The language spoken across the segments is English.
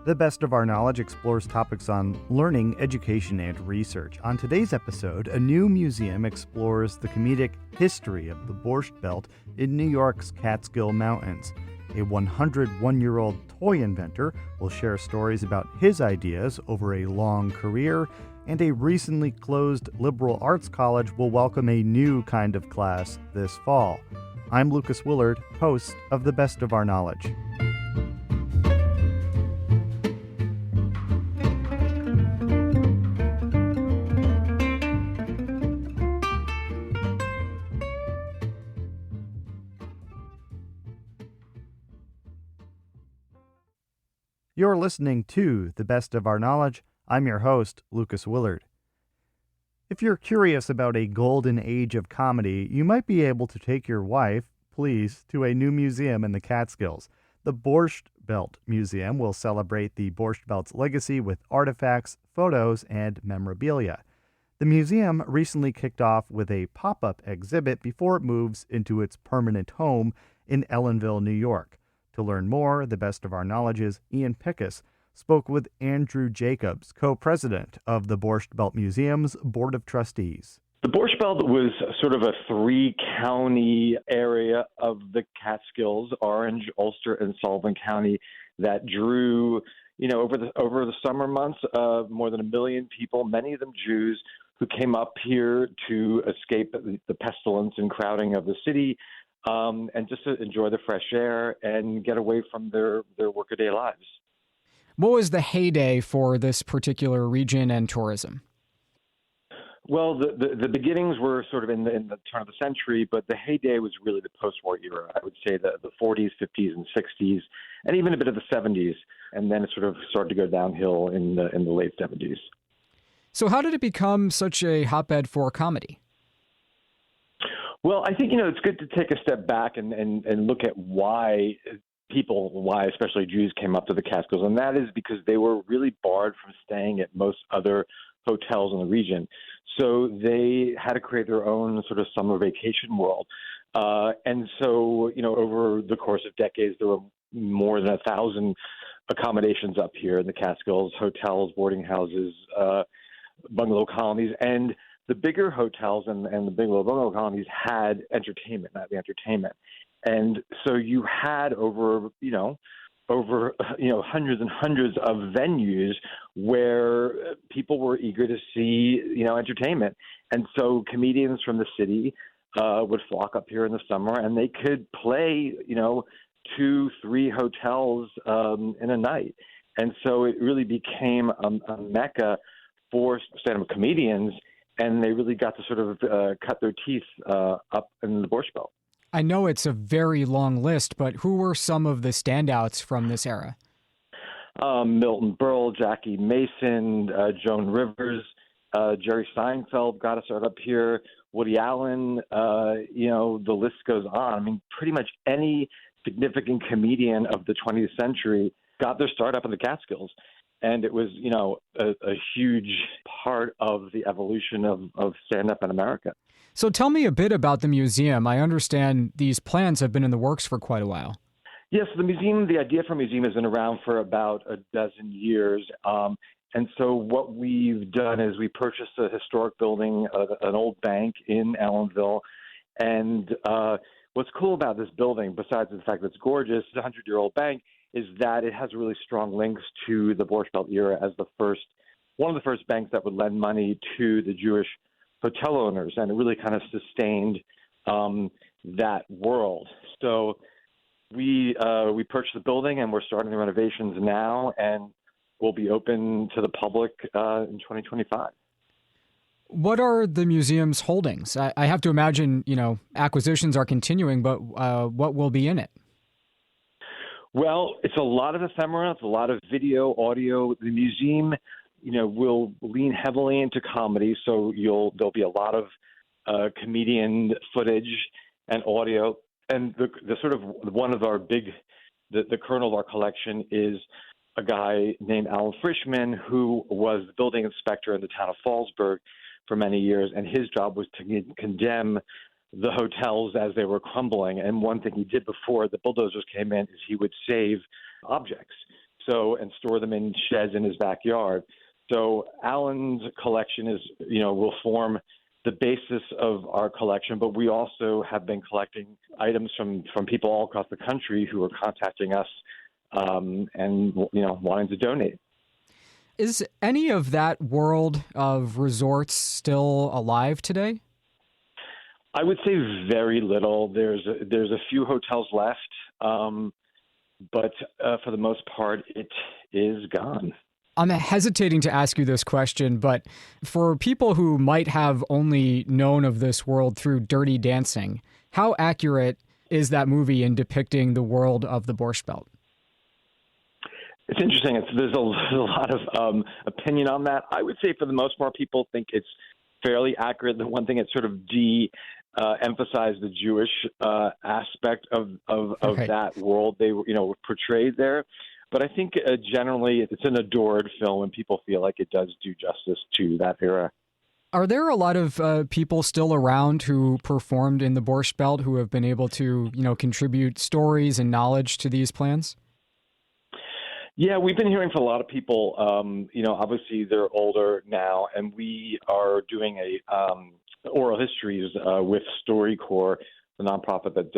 The Best of Our Knowledge explores topics on learning, education, and research. On today's episode, a new museum explores the comedic history of the Borscht Belt in New York's Catskill Mountains. A 101-year-old toy inventor will share stories about his ideas over a long career, and a recently closed liberal arts college will welcome a new kind of class this fall. I'm Lucas Willard, host of The Best of Our Knowledge. You're listening to The Best of Our Knowledge. I'm your host, Lucas Willard. If you're curious about a golden age of comedy, you might be able to take your wife, please, to a new museum in the Catskills. The Borscht Belt Museum will celebrate the Borscht Belt's legacy with artifacts, photos, and memorabilia. The museum recently kicked off with a pop-up exhibit before it moves into its permanent home in Ellenville, New York. To learn more, The Best of Our Knowledge's Ian Pickus spoke with Andrew Jacobs, co-president of the Borscht Belt Museum's Board of Trustees. The Borscht Belt was sort of a three-county area of the Catskills, Orange, Ulster, and Sullivan County, that drew, over the summer months, more than 1 million people, many of them Jews, who came up here to escape the pestilence and crowding of the city, and just to enjoy the fresh air and get away from their workaday lives. What was the heyday for this particular region and tourism? Well, the beginnings were sort of in the turn of the century, but the heyday was really the post-war era. I would say the 40s, 50s, and 60s, and even a bit of the 70s. And then it sort of started to go downhill in the late 70s. So how did it become such a hotbed for comedy? Well, I think, it's good to take a step back and look at why especially Jews came up to the Catskills. And that is because they were really barred from staying at most other hotels in the region. So they had to create their own sort of summer vacation world. And so, over the course of decades, there were more than 1,000 accommodations up here in the Catskills, hotels, boarding houses, bungalow colonies. And the bigger hotels and the bungalow colonies had entertainment, nightly entertainment. And so you had over hundreds and hundreds of venues where people were eager to see, entertainment. And so comedians from the city would flock up here in the summer, and they could play, 2-3 hotels in a night. And so it really became a mecca for stand-up comedians, and they really got to sort of cut their teeth up in the Borscht Belt. I know it's a very long list, but who were some of the standouts from this era? Milton Berle, Jackie Mason, Joan Rivers, Jerry Seinfeld got to start up here, Woody Allen, the list goes on. I mean, pretty much any significant comedian of the 20th century got their start up in the Catskills. And it was, a huge part of the evolution of stand-up in America. So tell me a bit about the museum. I understand these plans have been in the works for quite a while. Yes, the idea for a museum has been around for about a dozen years. And so what we've done is we purchased a historic building, an old bank in Ellenville. And what's cool about this building, besides the fact that it's gorgeous, it's a 100-year-old bank, is that it has really strong links to the Borscht Belt era as one of the first banks that would lend money to the Jewish hotel owners, and it really kind of sustained that world. So we purchased the building, and we're starting the renovations now, and we'll be open to the public in 2025. What are the museum's holdings? I have to imagine, acquisitions are continuing, but what will be in it? Well, it's a lot of ephemera. It's a lot of video, audio. The museum, will lean heavily into comedy. So there'll be a lot of comedian footage and audio. And the sort of one of our the kernel of our collection is a guy named Alan Frischman, who was the building inspector in the town of Fallsburg for many years. And his job was to condemn the hotels as they were crumbling. And one thing he did before the bulldozers came in is he would save objects. So, and store them in sheds in his backyard. So Alan's collection will form the basis of our collection, but we also have been collecting items from people all across the country who are contacting us and wanting to donate. Is any of that world of resorts still alive today? I would say very little. There's a few hotels left, but for the most part, it is gone. I'm hesitating to ask you this question, but for people who might have only known of this world through Dirty Dancing, how accurate is that movie in depicting the world of the Borscht Belt? It's interesting. There's a lot of opinion on that. I would say for the most part, people think it's fairly accurate. The one thing it sort of emphasized the Jewish aspect of Right. that world they were portrayed there. But I think generally it's an adored film, and people feel like it does do justice to that era. Are there a lot of people still around who performed in the Borscht Belt who have been able to, contribute stories and knowledge to these plans? Yeah, we've been hearing from a lot of people. Obviously they're older now, and we are doing oral histories with StoryCorps, the nonprofit that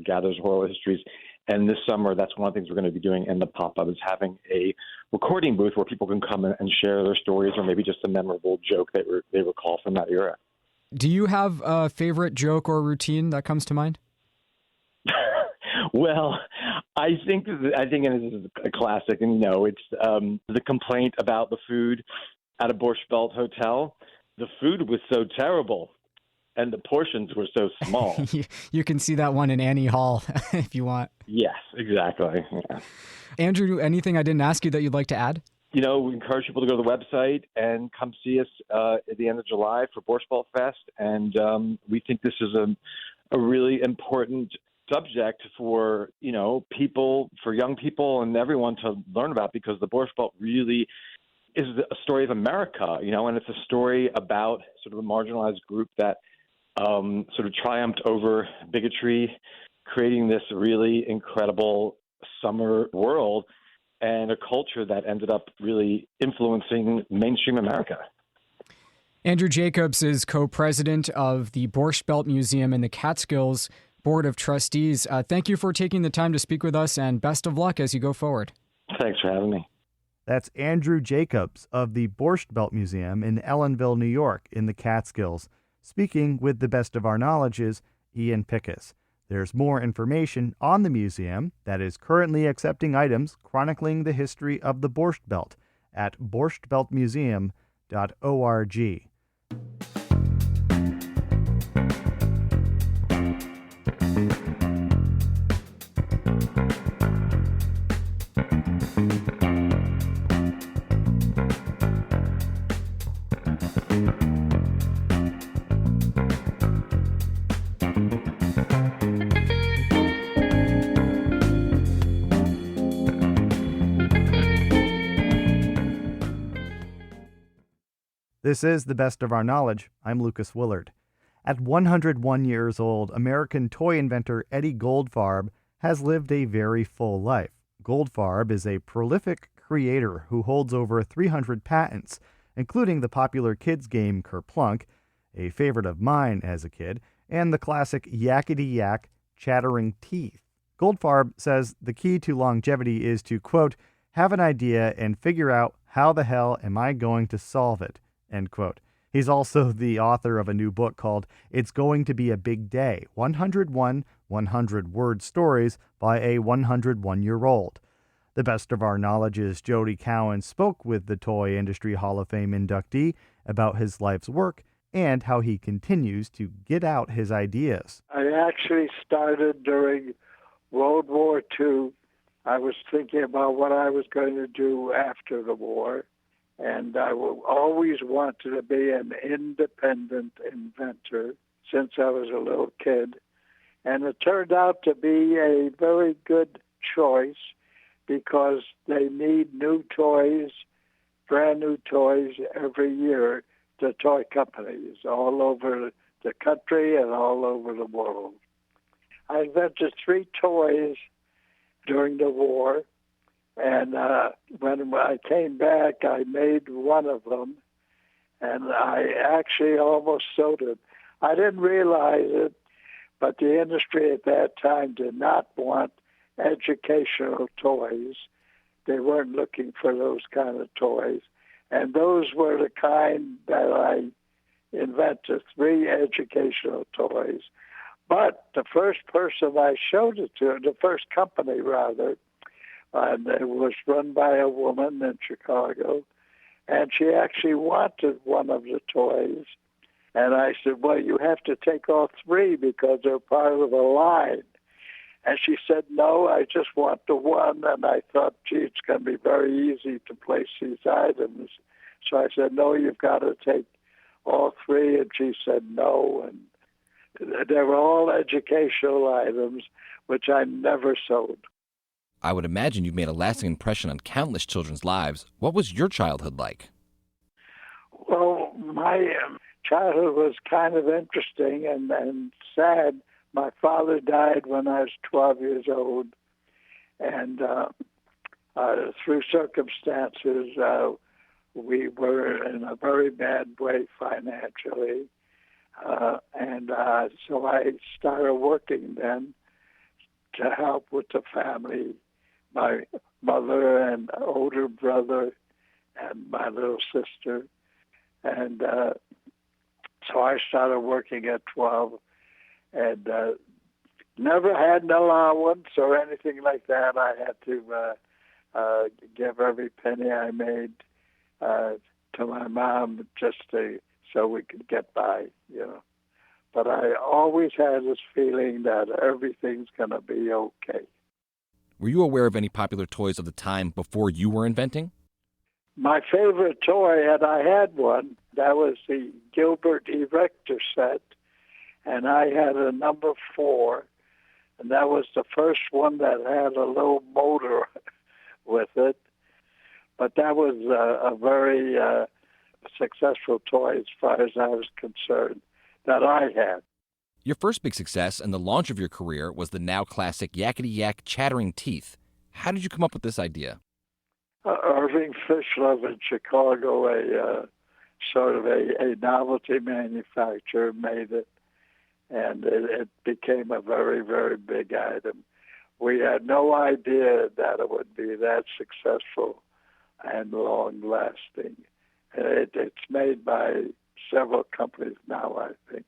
gathers oral histories. And this summer, that's one of the things we're going to be doing in the pop-up is having a recording booth where people can come and share their stories or maybe just a memorable joke that they recall from that era. Do you have a favorite joke or routine that comes to mind? Well, I think it is a classic, and it's the complaint about the food at a Borscht Belt hotel. The food was so terrible, and the portions were so small. You can see that one in Annie Hall if you want. Yes, exactly. Yeah. Andrew, anything I didn't ask you that you'd like to add? We encourage people to go to the website and come see us at the end of July for Borscht Belt Fest, and we think this is a really important subject for people, for young people, and everyone to learn about, because the Borscht Belt really is a story of America, and it's a story about sort of a marginalized group that sort of triumphed over bigotry, creating this really incredible summer world and a culture that ended up really influencing mainstream America. Andrew Jacobs is co-president of the Borscht Belt Museum and the Catskills Board of Trustees. Thank you for taking the time to speak with us, and best of luck as you go forward. Thanks for having me. That's Andrew Jacobs of the Borscht Belt Museum in Ellenville, New York, in the Catskills. Speaking with the best of our knowledge is Ian Pickus. There's more information on the museum that is currently accepting items chronicling the history of the Borscht Belt at borschtbeltmuseum.org. This is The Best of Our Knowledge. I'm Lucas Willard. At 101 years old, American toy inventor Eddie Goldfarb has lived a very full life. Goldfarb is a prolific creator who holds over 300 patents, including the popular kids game Kerplunk, a favorite of mine as a kid, and the classic Yakety Yak chattering teeth. Goldfarb says the key to longevity is to, quote, have an idea and figure out how the hell am I going to solve it, end quote. He's also the author of a new book called It's Going to Be a Big Day, 101 100-word stories by a 101-year-old. The Best of Our Knowledge's Jody Cowan spoke with the Toy Industry Hall of Fame inductee about his life's work and how he continues to get out his ideas. I actually started during World War II. I was thinking about what I was going to do after the war. And I always wanted to be an independent inventor since I was a little kid. And it turned out to be a very good choice because they need new toys, brand new toys every year to toy companies all over the country and all over the world. I invented 3 toys during the war. And when I came back, I made one of them, and I actually almost sold it. I didn't realize it, but the industry at that time did not want educational toys. They weren't looking for those kind of toys. And those were the kind that I invented, 3 educational toys. But the first person I showed it to, the first company rather, and it was run by a woman in Chicago, and she actually wanted one of the toys. And I said, well, you have to take all 3 because they're part of a line. And she said, no, I just want the one. And I thought, gee, it's going to be very easy to place these items. So I said, no, you've got to take all 3. And she said, no. And they were all educational items, which I never sold. I would imagine you've made a lasting impression on countless children's lives. What was your childhood like? Well, my childhood was kind of interesting and sad. My father died when I was 12 years old, and through circumstances, we were in a very bad way financially. So I started working then to help with the family, my mother and older brother and my little sister. And so I started working at 12 and never had an allowance or anything like that. I had to give every penny I made to my mom so we could get by, you know. But I always had this feeling that everything's going to be okay. Were you aware of any popular toys of the time before you were inventing? My favorite toy, and I had one, that was the Gilbert Erector set, and I had a number 4, and that was the first one that had a little motor with it. But that was a very successful toy as far as I was concerned that I had. Your first big success and the launch of your career was the now classic Yakety Yak Chattering Teeth. How did you come up with this idea? Irving Fishlove in Chicago, a sort of a novelty manufacturer, made it, and it became a very, very big item. We had no idea that it would be that successful and long-lasting. It's made by several companies now, I think.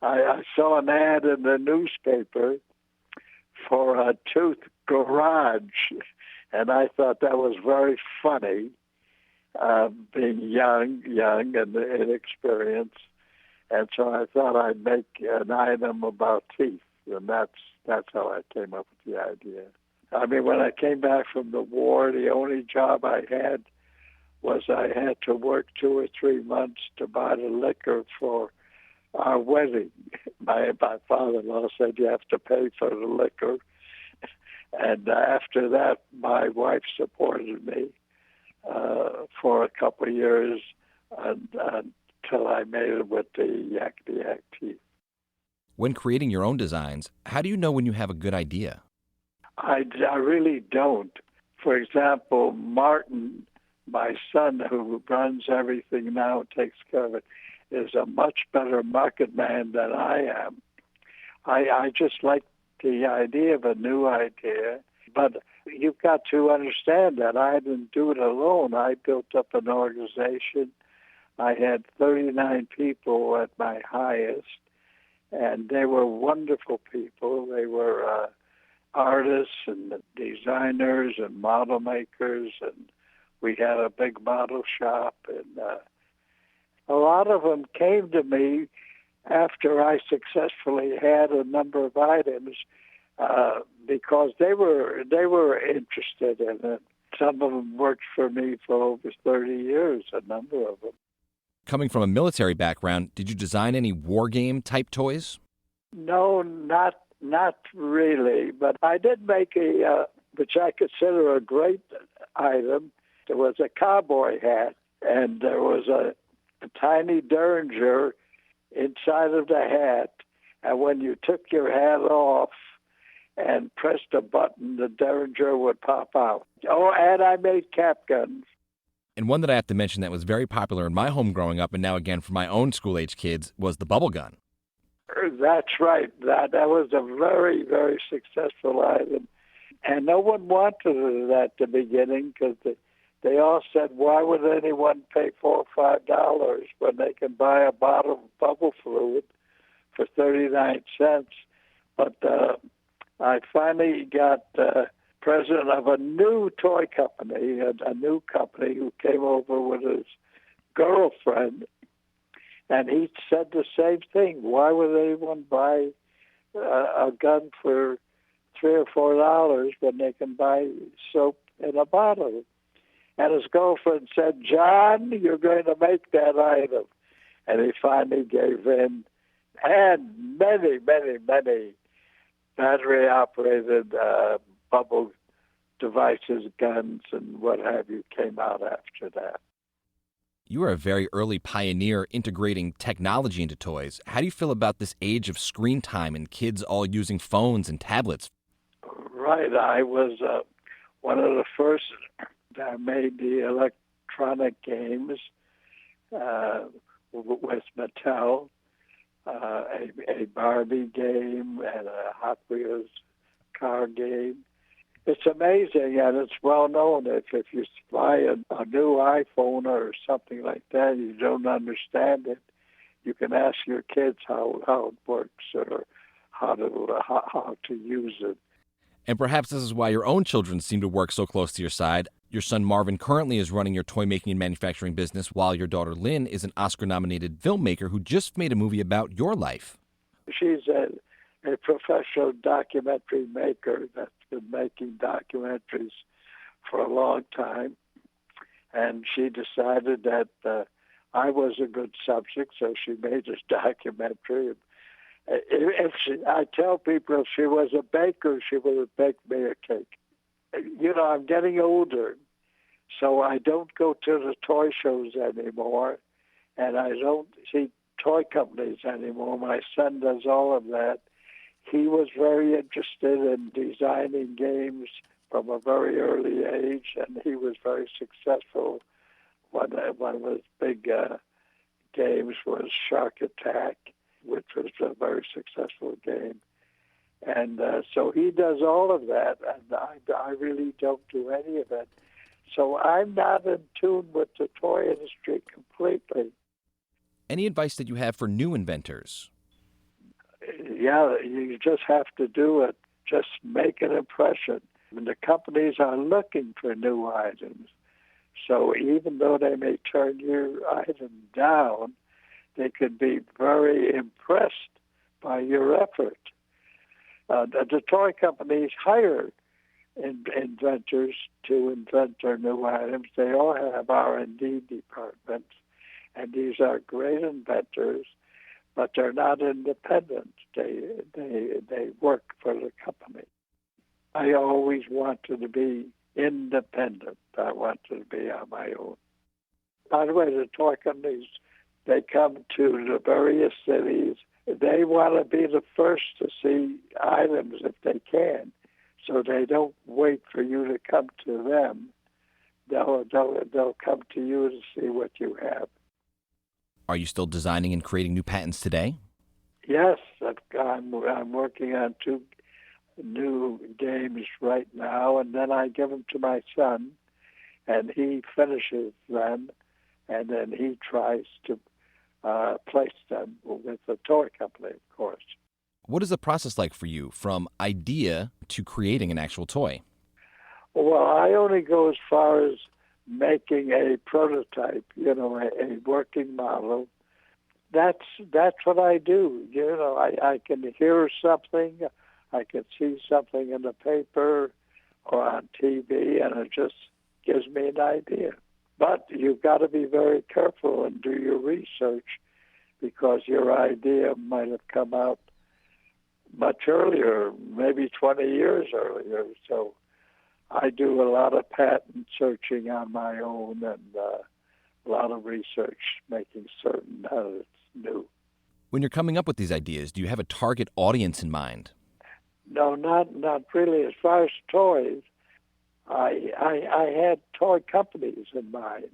I saw an ad in the newspaper for a tooth garage, and I thought that was very funny, being young and inexperienced. And so I thought I'd make an item about teeth, and that's how I came up with the idea. I mean, when I came back from the war, the only job I had was I had to work 2 or 3 months to buy the liquor for our wedding. My father-in-law said you have to pay for the liquor. And after that, my wife supported me for a couple of years until I made it with the Yakety Yak teeth. When creating your own designs, how do you know when you have a good idea? I really don't. For example, Martin, my son, who runs everything now, takes care of it, is a much better market man than I am. I just like the idea of a new idea, but you've got to understand that I didn't do it alone. I built up an organization. I had 39 people at my highest, and they were wonderful people. They were artists and designers and model makers, and we had a big model shop, and a lot of them came to me after I successfully had a number of items because they were interested in it. Some of them worked for me for over 30 years, a number of them. Coming from a military background, did you design any war game type toys? No, not really, but I did make which I consider a great item. There was a cowboy hat, and there was a tiny derringer inside of the hat, and when you took your hat off, and pressed a button, the Derringer would pop out. Oh, and I made cap guns. And one that I have to mention that was very popular in my home growing up, and now again for my own school-age kids, was the bubble gun. That's right. That was a very, very successful item. And no one wanted it at the beginning because they all said, why would anyone pay $4 or $5 when they can buy a bottle of bubble fluid for 39 cents? But I finally got president of a new toy company, a new company who came over with his girlfriend, and he said the same thing. Why would anyone buy a gun for $3 or $4 when they can buy soap in a bottle? And his girlfriend said, John, you're going to make that item. And he finally gave in. And many, many, many battery-operated bubble devices, guns, and what have you came out after that. You were a very early pioneer integrating technology into toys. How do you feel about this age of screen time and kids all using phones and tablets? Right. I was one of the first that made the electronic games with Mattel, a Barbie game and a Hot Wheels car game. It's amazing, and it's well known if you buy a new iPhone or something like that, you don't understand it, you can ask your kids how it works or how to use it. And perhaps this is why your own children seem to work so close to your side. Your son Marvin currently is running your toy making and manufacturing business, while your daughter Lynn is an Oscar-nominated filmmaker who just made a movie about your life. She's a professional documentary maker that's been making documentaries for a long time. And she decided that I was a good subject, so she made this documentary. I tell people if she was a baker, she would have baked me a cake. You know, I'm getting older, so I don't go to the toy shows anymore, and I don't see toy companies anymore. My son does all of that. He was very interested in designing games from a very early age, and he was very successful. One of his big games was Shark Attack, which was a very successful game. And so he does all of that, and I really don't do any of it. So I'm not in tune with the toy industry completely. Any advice that you have for new inventors? Yeah, you just have to do it. Just make an impression. And the companies are looking for new items. So even though they may turn your item down, they could be very impressed by your effort. The toy companies hire inventors to invent their new items. They all have R&D departments, and these are great inventors, but they're not independent. They work for the company. I always wanted to be independent. I wanted to be on my own. By the way, the toy companies, they come to the various cities. They want to be the first to see items if they can, so they don't wait for you to come to them. They'll come to you to see what you have. Are you still designing and creating new patents today? Yes, I'm working on 2 new games right now, and then I give them to my son, and he finishes them, and then he tries to place them with the toy company, of course. What is the process like for you, from idea to creating an actual toy? Well, I only go as far as making a prototype, a working model. That's what I do. I can hear something, I can see something in the paper or on TV, and it just gives me an idea. But you've got to be very careful and do your research, because your idea might have come out much earlier, maybe 20 years earlier. So I do a lot of patent searching on my own and a lot of research, making certain that it's new. When you're coming up with these ideas, do you have a target audience in mind? No, not really. As far as toys, I had toy companies in mind.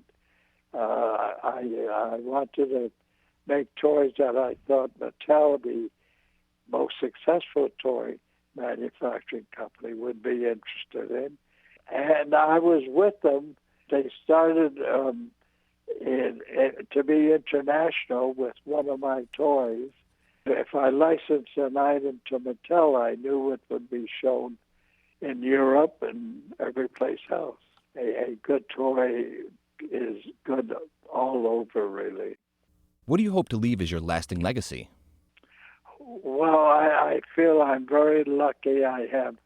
I wanted to make toys that I thought Mattel, the most successful toy manufacturing company, would be interested in. And I was with them. They started to be international with one of my toys. If I licensed an item to Mattel, I knew it would be shown in Europe and every place else. A good toy is good all over, really. What do you hope to leave as your lasting legacy? Well, I feel I'm very lucky. I have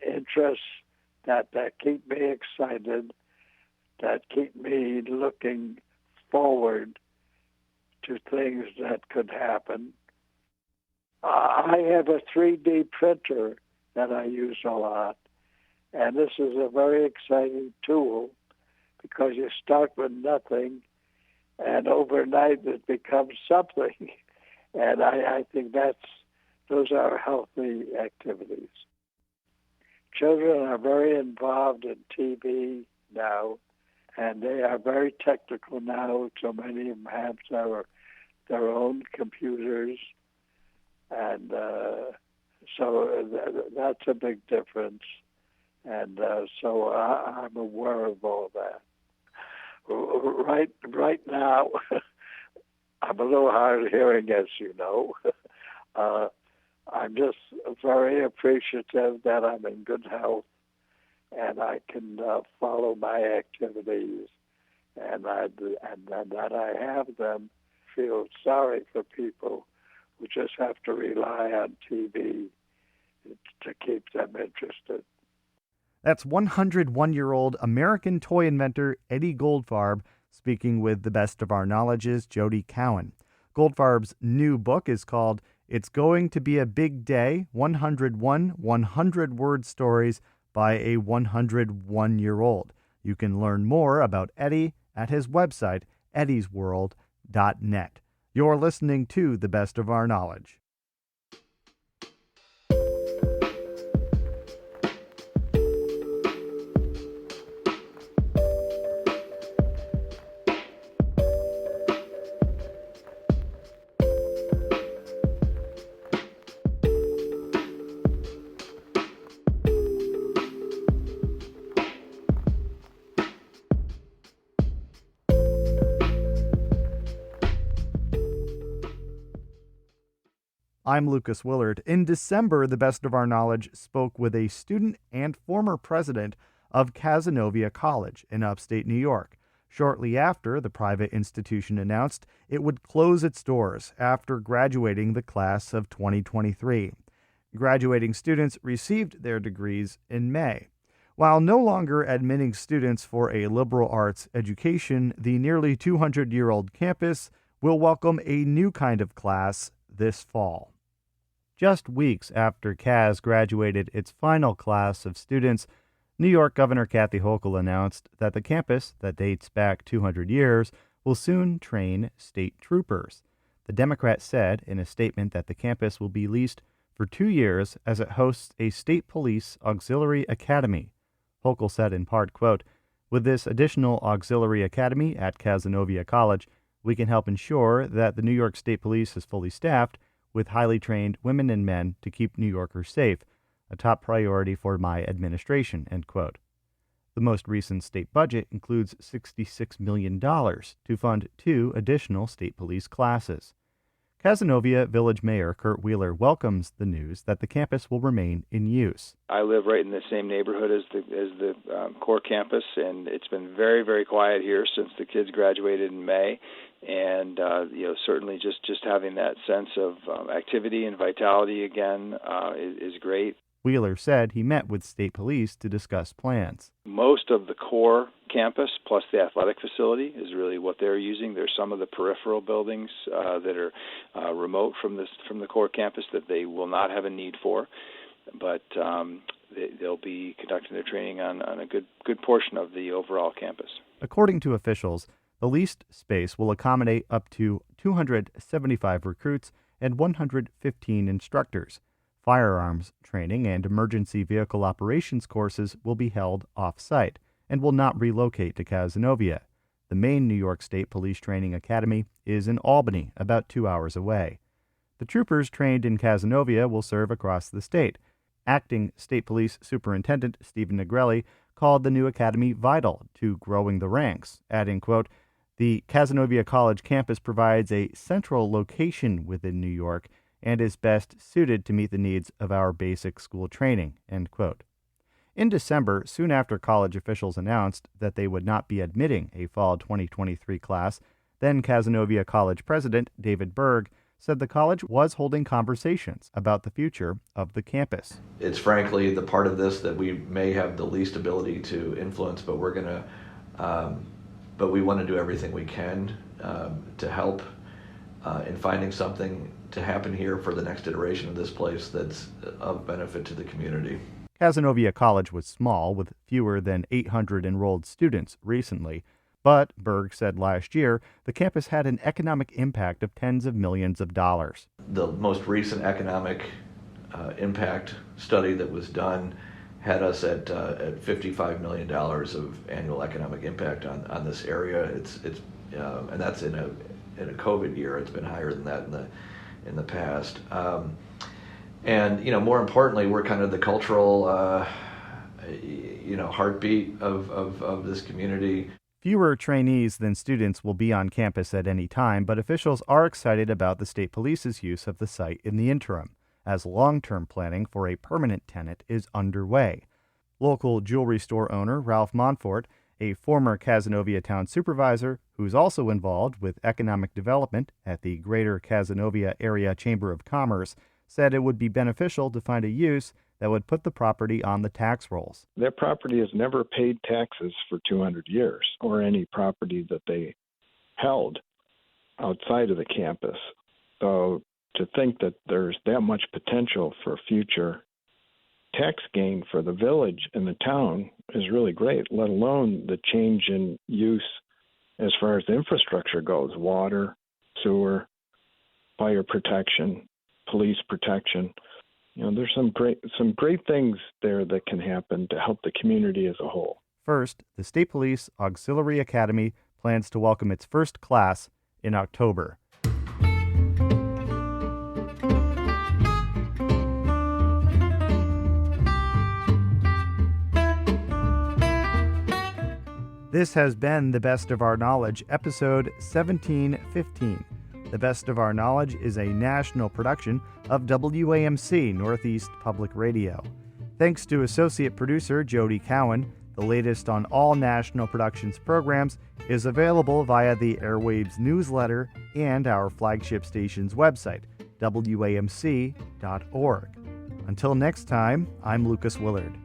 interests that keep me excited, that keep me looking forward to things that could happen. I have a 3D printer that I use a lot, and this is a very exciting tool because you start with nothing, and overnight it becomes something. And I think those are healthy activities. Children are very involved in TV now, and they are very technical now. So many of them have their own computers, and so that's a big difference. And so I'm aware of all that. Right now, I'm a little hard of hearing, as you know. I'm just very appreciative that I'm in good health and I can follow my activities, and that I have them. Feel sorry for people who just have to rely on TV to keep them interested. That's 101-year-old American toy inventor Eddie Goldfarb speaking with the best of our knowledge's Jody Cowan. Goldfarb's new book is called It's Going to Be a Big Day, 101 100-Word Stories by a 101-year-old. You can learn more about Eddie at his website, eddiesworld.net. You're listening to The Best of Our Knowledge. I'm Lucas Willard. In December, The Best of Our Knowledge spoke with a student and former president of Cazenovia College in upstate New York. Shortly after, the private institution announced it would close its doors after graduating the class of 2023. Graduating students received their degrees in May. While no longer admitting students for a liberal arts education, the nearly 200-year-old campus will welcome a new kind of class this fall. Just weeks after Caz graduated its final class of students, New York Governor Kathy Hochul announced that the campus, that dates back 200 years, will soon train state troopers. The Democrat said in a statement that the campus will be leased for 2 years as it hosts a state police auxiliary academy. Hochul said in part, quote, "With this additional auxiliary academy at Cazenovia College, we can help ensure that the New York State Police is fully staffed with highly trained women and men to keep New Yorkers safe, a top priority for my administration," end quote. The most recent state budget includes $66 million to fund 2 additional state police classes. Cazenovia Village Mayor Kurt Wheeler welcomes the news that the campus will remain in use. I live right in the same neighborhood as the core campus, and it's been very, very quiet here since the kids graduated in May. And certainly just having that sense of activity and vitality again is great. Wheeler said he met with state police to discuss plans. Most of the core campus plus the athletic facility is really what they're using. There's some of the peripheral buildings that are remote from the core campus that they will not have a need for, but they'll be conducting their training on a good portion of the overall campus. According to officials, the leased space will accommodate up to 275 recruits and 115 instructors. Firearms training and emergency vehicle operations courses will be held off-site and will not relocate to Cazenovia. The main New York State Police Training Academy is in Albany, about 2 hours away. The troopers trained in Cazenovia will serve across the state. Acting State Police Superintendent Stephen Negrelli called the new academy vital to growing the ranks, adding, quote, "The Cazenovia College campus provides a central location within New York and is best suited to meet the needs of our basic school training," end quote. In December, soon after college officials announced that they would not be admitting a fall 2023 class, then Cazenovia College president David Berg said the college was holding conversations about the future of the campus. It's frankly the part of this that we may have the least ability to influence, but we want to do everything we can to help in finding something to happen here for the next iteration of this place that's of benefit to the community. Cazenovia College was small, with fewer than 800 enrolled students recently, but Berg said last year the campus had an economic impact of tens of millions of dollars. The most recent economic impact study that was done had us at $55 million of annual economic impact on this area. And that's in a COVID year. It's been higher than that in the past. And more importantly, we're kind of the cultural heartbeat of this community. Fewer trainees than students will be on campus at any time, but officials are excited about the state police's use of the site in the interim, as long-term planning for a permanent tenant is underway. Local jewelry store owner Ralph Montfort, a former Cazenovia town supervisor who's also involved with economic development at the Greater Cazenovia Area Chamber of Commerce, said it would be beneficial to find a use that would put the property on the tax rolls. Their property has never paid taxes for 200 years, or any property that they held outside of the campus. So to think that there's that much potential for future tax gain for the village and the town is really great, let alone the change in use as far as the infrastructure goes: water, sewer, fire protection, police protection. There's some great things there that can happen to help the community as a whole. First, the State Police Auxiliary Academy plans to welcome its first class in October. This has been The Best of Our Knowledge, episode 1715. The Best of Our Knowledge is a national production of WAMC Northeast Public Radio. Thanks to associate producer Jody Cowan. The latest on all National Productions programs is available via the Airwaves newsletter and our flagship station's website, WAMC.org. Until next time, I'm Lucas Willard.